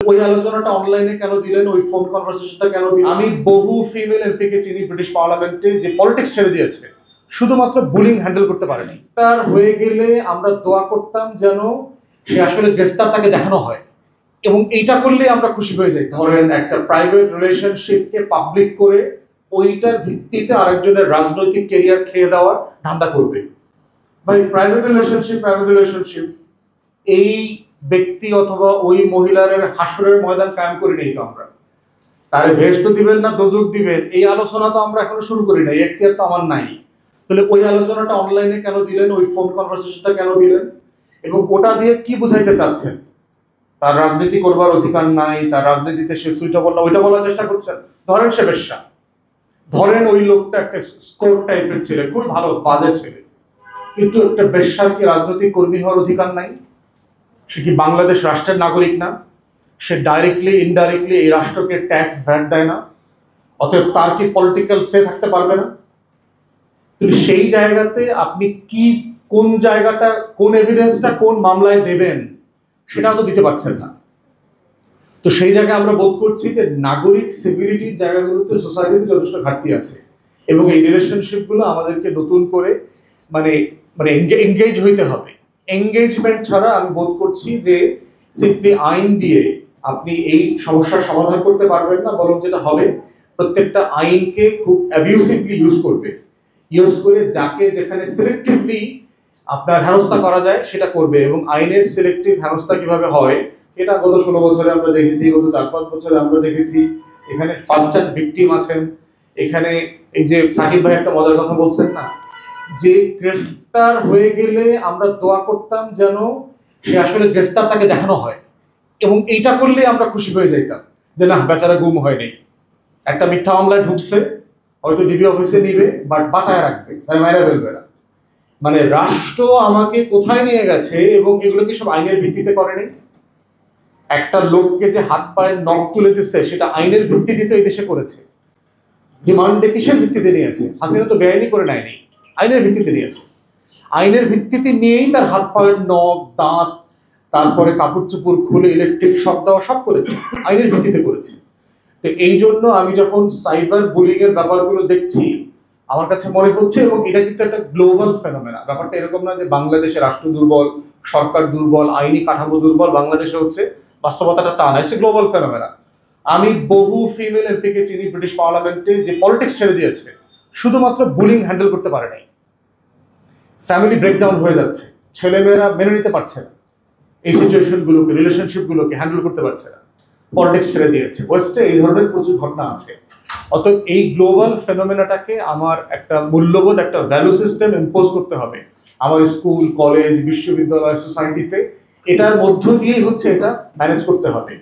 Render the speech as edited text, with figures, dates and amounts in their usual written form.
ওই আলোচনাটা অনলাইনে কেন দিলেন, ওই ফোন কনভারসেশনটা কেন দিলেন? আমি বহু ফিমেল এমপিকে চিনি ব্রিটিশ পার্লামেন্টে যে পলিটিক্স ছেড়ে দিয়েছে, শুধুমাত্র বুলিং হ্যান্ডেল করতে পারেনি। তার হয়ে গেলে আমরা দোয়া করতাম যেন সে আসলে গ্রেফতার তাকে দেখানো হয়, এবং এইটা করলে আমরা খুশি হয়ে যাই। ধরেন একটা প্রাইভেট রিলেশনশিপকে পাবলিক করে ওইটার ভিত্তিতে আরেকজনের রাজনৈতিক কেরিয়ার খেয়ে দেওয়ার ধান্দা করবে। ভাই প্রাইভেট রিলেশনশিপ এই ব্যক্তি অথবা ওই মহিলার হাসরের ময়দান কায়েম করি নেই তো আমরা। তারে বেহেশত দিবেন না দোজক দিবেন এই আলোচনা তো আমরা এখনো শুরু করি নাই, এখতিয়ার তো আমার নাই। তাহলে ওই আলোচনাটা অনলাইনে কেন দিলেন, ওই ফোন কনভারসেশনটা কেন দিলেন, এবং ওটা দিয়ে কি বুঝাইতে চাচ্ছেন? তার রাজনীতি করবার অধিকার নাই, তার রাজনীতিতে সে সুইটেবল না, ওইটা বলার চেষ্টা করছেন। ধরেন সে বেশ্যা, ধরেন ওই লোকটা একটা স্কোর টাইপের ছেলে, খুব ভালো বাজে ছেলে, কিন্তু একটা বেশ্যার কি রাজনৈতিক কর্মী হওয়ার অধিকার নাই? সে কি বাংলাদেশ রাষ্ট্রের নাগরিক না? সে ডাইরেক্টলি ইনডাইরেক্টলি এই রাষ্ট্রকে ট্যাক্স ভ্যাট দেয় না? অতএব তার কি পলিটিক্যাল সে থাকতে পারবে না? কিন্তু সেই জায়গাতে আপনি কি, কোন জায়গাটা, কোন এভিডেন্সটা কোন মামলায় দেবেন সেটাও তো দিতে পারছেন না। তো সেই জায়গায় আমরা বোধ করছি যে নাগরিক সিভিলিটির জায়গাগুলোতে সোসাইটিতে যথেষ্ট ঘাটতি আছে, এবং এই রিলেশনশিপগুলো আমাদেরকে নতুন করে মানে মানে এঙ্গেজ হইতে হবে। এঙ্গেজমেন্ট ছাড়া আমি বোধ করছি যে সিম্পলি আইন দিয়ে আপনি এই সমস্যার সমাধান করতে পারবেন না, বরং যেটা হবে প্রত্যেকটা আইনকে খুব অ্যাবিউসিভলি ইউজ করে যাকে যেখানে সিলেক্টিভলি আপনার হেনস্থা করা যায় সেটা করবে। এবং আইনের সিলেক্টিভ হেনস্থা কিভাবে হয় এটা গত 16 বছরে আমরা দেখেছি, গত 4-5 বছরে আমরা দেখেছি। এখানে ফার্স্ট হ্যান্ড ভিকটিম আছেন। এখানে এই যে সাকিব ভাই একটা মজার কথা বলছেন না, যে গ্রেফতার হয়ে গেলে আমরা দোয়া করতাম যেন সে আসলে গ্রেফতার তাকে দেখানো হয়, এবং এইটা করলে আমরা খুশি হয়ে যাইতাম যে না বেচারা গুম হয়নি, একটা মিথ্যা মামলায় ঢুকছে, হয়তো ডিবি অফিসে নিবে বাট বাঁচায় রাখবে, তারা মাইরা ফেলবে না। মানে রাষ্ট্র আমাকে কোথায় নিয়ে গেছে, এবং এগুলো কি সব আইনের ভিত্তিতে করেনি? একটা লোককে যে হাত পায়ের নখ তুলে দিচ্ছে সেটা আইনের ভিত্তিতে এই দেশে করেছে। রিমান্ডে কিসের ভিত্তিতে নিয়েছে? হাসিনা তো বেআইনি করে নেয়নি, আইনের ভিত্তিতে নিয়েছে। আইনের ভিত্তিতে নিয়েই তার হাত পায়ের নখ, দাঁত, তারপরে কাপড় চোপড় খুলে ইলেকট্রিক শক দেওয়া সব করেছে, আইনের ভিত্তিতে করেছে। তো এই জন্য আমি যখন সাইবার বুলিং এর ব্যাপারগুলো দেখছি আমার কাছে মনে হচ্ছে, এবং এটা কিন্তু একটা গ্লোবাল ফেনোমেনা, ব্যাপারটা এরকম না যে বাংলাদেশে রাষ্ট্র দুর্বল, সরকার দুর্বল, আইনি কাঠামো দুর্বল, বাংলাদেশে হচ্ছে, বাস্তবতাটা তা না, এটা গ্লোবাল ফেনোমেনা। আমি বহু ফিমেল এমপিকে চিনি ব্রিটিশ পার্লামেন্টে যে পলিটিক্স ছেড়ে দিয়েছে, শুধুমাত্র বুলিং হ্যান্ডেল করতে পারে নাই। ফ্যামিলি ব্রেকডাউন হয়ে যাচ্ছে, ছেলেমেয়েরা মেনে নিতে পারছে না এই সিচুয়েশনগুলোকে, রিলেশনশিপগুলোকে হ্যান্ডেল করতে পারছে না, পলিটিক্স ছেড়ে দিয়েছে। ওয়েস্টে এই ধরনের প্রচুর ঘটনা আছে। অতএব এই গ্লোবাল ফেনোমেনাটাকে আমার একটা মূল্যবোধ, একটা ভ্যালু সিস্টেম ইম্পোজ করতে হবে আমার স্কুল, কলেজ, বিশ্ববিদ্যালয়, সোসাইটিতে। এটার মধ্য দিয়েই হচ্ছে এটা ম্যানেজ করতে হবে।